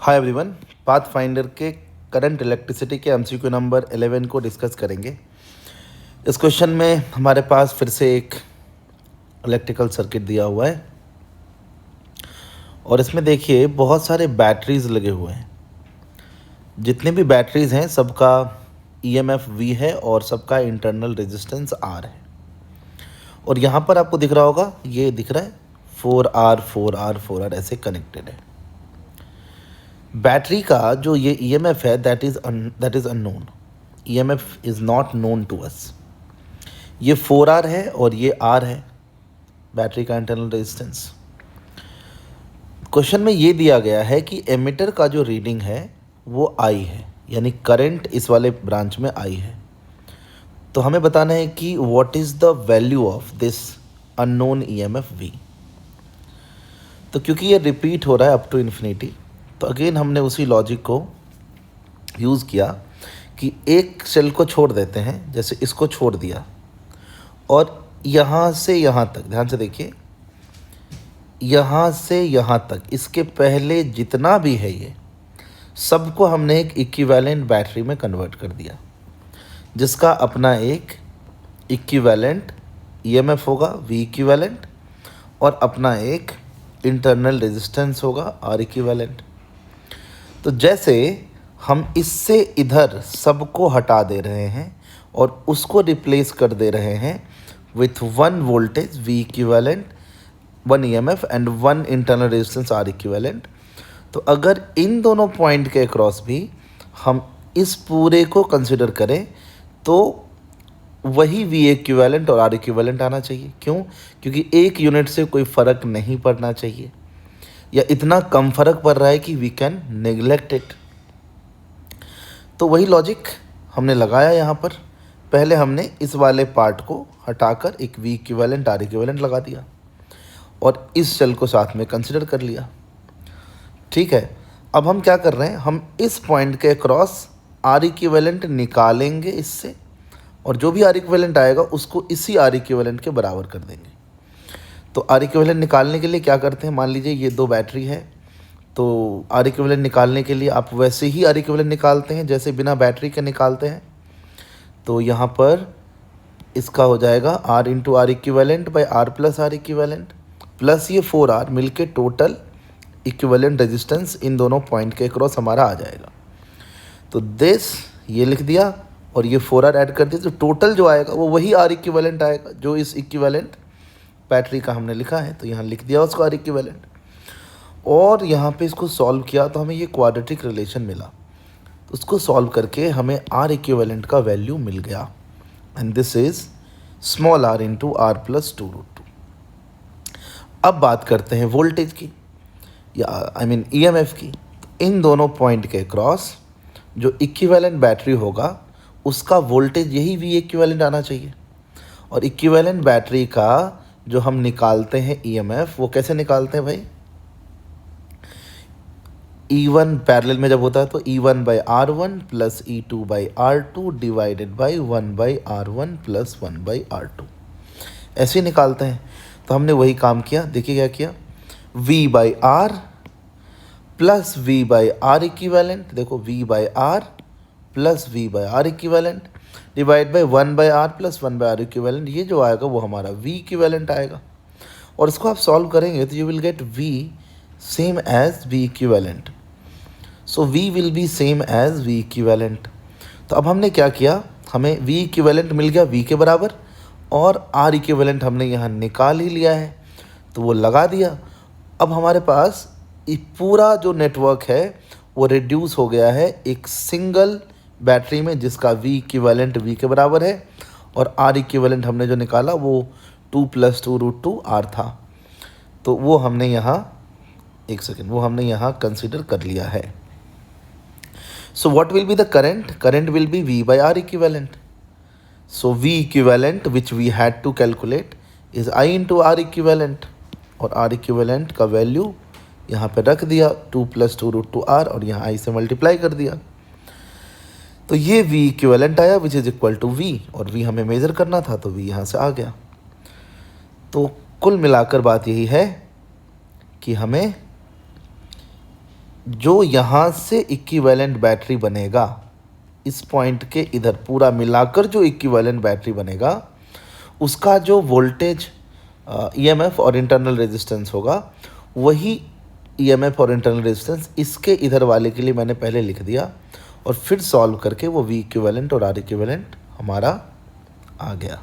Hi everyone, path finder के current electricity के MCQ number 11 को डिस्कस करेंगे। इस क्वेश्चन में हमारे पास फिर से एक इलेक्ट्रिकल सर्किट दिया हुआ है और इसमें देखिए बहुत सारे बैटरीज लगे हुए हैं। जितने भी बैटरीज हैं सबका ईएमएफ वी है और सबका इंटरनल रेजिस्टेंस आर है। और यहाँ पर आपको दिख रहा होगा, ये दिख रहा है 4R 4R 4R ऐसे कनेक्टेड है। बैटरी का जो ये ईएमएफ है that is unknown. EMF is not known to us. ये 4R है और ये R है, बैटरी का इंटरनल रेजिस्टेंस। क्वेश्चन में ये दिया गया है कि एमिटर का जो रीडिंग है वो I है, यानी करंट इस वाले ब्रांच में I है। तो हमें बताना है कि what is the value of this unknown EMF V। तो क्योंकि ये रिपीट हो रहा है अप टू इन्फिनिटी, तो अगेन हमने उसी लॉजिक को यूज़ किया कि एक सेल को छोड़ देते हैं, जैसे इसको छोड़ दिया और यहाँ से यहाँ तक, ध्यान से देखिए, यहाँ से यहाँ तक इसके पहले जितना भी है ये सबको हमने एक इक्विवेलेंट बैटरी में कन्वर्ट कर दिया, जिसका अपना एक इक्विवेलेंट ईएमएफ होगा V इक्विवेलेंट और अपना एक इंटरनल रेजिस्टेंस होगा R इक्विवेलेंट। तो जैसे हम इससे इधर सबको हटा दे रहे हैं और उसको रिप्लेस कर दे रहे हैं with one voltage V equivalent, one EMF and one internal resistance R equivalent, तो अगर इन दोनों पॉइंट के अक्रॉस भी हम इस पूरे को कंसिडर करें तो वही V इक्विवेलेंट और R इक्विवेलेंट आना चाहिए। क्यों? क्योंकि एक यूनिट से कोई फ़र्क नहीं पड़ना चाहिए, या इतना कम फ़र्क पड़ रहा है कि वी कैन नेग्लेक्ट इट। तो वही लॉजिक हमने लगाया यहाँ पर। पहले हमने इस वाले पार्ट को हटाकर एक V इक्विवेलेंट R इक्विवेलेंट लगा दिया और इस सेल को साथ में कंसिडर कर लिया। ठीक है, अब हम क्या कर रहे हैं, हम इस पॉइंट के क्रॉस R इक्विवेलेंट निकालेंगे इससे, और जो भी R इक्विवेलेंट आएगा उसको इसी R इक्विवेलेंट के बराबर कर देंगे। तो R इक्विवेलेंट निकालने के लिए क्या करते हैं, मान लीजिए ये दो बैटरी है, तो R इक्विवेलेंट निकालने के लिए आप वैसे ही R इक्विवेलेंट निकालते हैं जैसे बिना बैटरी के निकालते हैं। तो यहाँ पर इसका हो जाएगा R into R equivalent by R plus R equivalent plus ये 4R मिलके टोटल इक्विवेलेंट रेजिस्टेंस इन दोनों पॉइंट के क्रॉस हमारा आ जाएगा। तो दिस ये लिख दिया और ये 4R ऐड कर दिया, तो टोटल जो आएगा वो वही R इक्विवेलेंट आएगा जो इस इक्विवेलेंट बैटरी का हमने लिखा है। तो यहाँ लिख दिया उसको R इक्विवेलेंट, और यहाँ पे इसको सॉल्व किया तो हमें ये क्वाड्रेटिक रिलेशन मिला। तो उसको सॉल्व करके हमें R इक्विवेलेंट का वैल्यू मिल गया, and this is small r into R plus 2√2। अब बात करते हैं वोल्टेज की, या EMF की। इन दोनों पॉइंट के क्रॉस जो इक्विवेलेंट बैटरी होगा उसका वोल्टेज यही V इक्विवेलेंट आना चाहिए। और इक्विवेलेंट बैटरी का जो हम निकालते हैं EMF, वो कैसे निकालते हैं भाई, E1 पैरेलल में जब होता है तो E1 by R1 plus E2 by R2 divided by 1 by R1 plus 1 by R2, ऐसे ही निकालते हैं। तो हमने वही काम किया। देखिए क्या किया, V by R plus V by R equivalent, देखो V by R plus V by R equivalent divide by 1 by R plus 1 by R equivalent, ये जो आएगा वो हमारा V इक्विवेलेंट आएगा। और इसको आप सॉल्व करेंगे तो you will get V same as V equivalent. So V will be same as V equivalent. तो अब हमने क्या किया, हमें V इक्विवेलेंट मिल गया V के बराबर, और R इक्विवेलेंट हमने यहाँ निकाल ही लिया है तो वो लगा दिया। अब हमारे पास ये पूरा जो नेटवर्क है वो रिड्यूस हो गया है एक सिंगल बैटरी में, जिसका V इक्विवेलेंट V के बराबर है, और R इक्विवेलेंट हमने जो निकाला वो 2 प्लस 2√2 R था। तो वो हमने यहाँ, एक सेकेंड, वो हमने यहाँ कंसिडर कर लिया है। So what will be the current, current will be V by R equivalent. So V equivalent which we had to calculate is I into R equivalent, और R इक्विवेलेंट का वैल्यू यहाँ पे रख दिया 2 प्लस 2√2 R, और यहाँ I से multiply कर दिया। तो ये V इक्विवेलेंट आया which is equal to V, और V हमें मेज़र करना था तो V यहाँ से आ गया। तो कुल मिलाकर बात यही है कि हमें जो यहाँ से इक्विवेलेंट बैटरी बनेगा, इस पॉइंट के इधर पूरा मिलाकर जो इक्विवेलेंट बैटरी बनेगा, उसका जो वोल्टेज ईएमएफ और इंटरनल रेजिस्टेंस होगा, वही ईएमएफ और इंटरनल रेजिस्टेंस इसके इधर वाले के लिए मैंने पहले लिख दिया, और फिर सॉल्व करके वो वी इक्विवेलेंट और आर इक्विवेलेंट हमारा आ गया।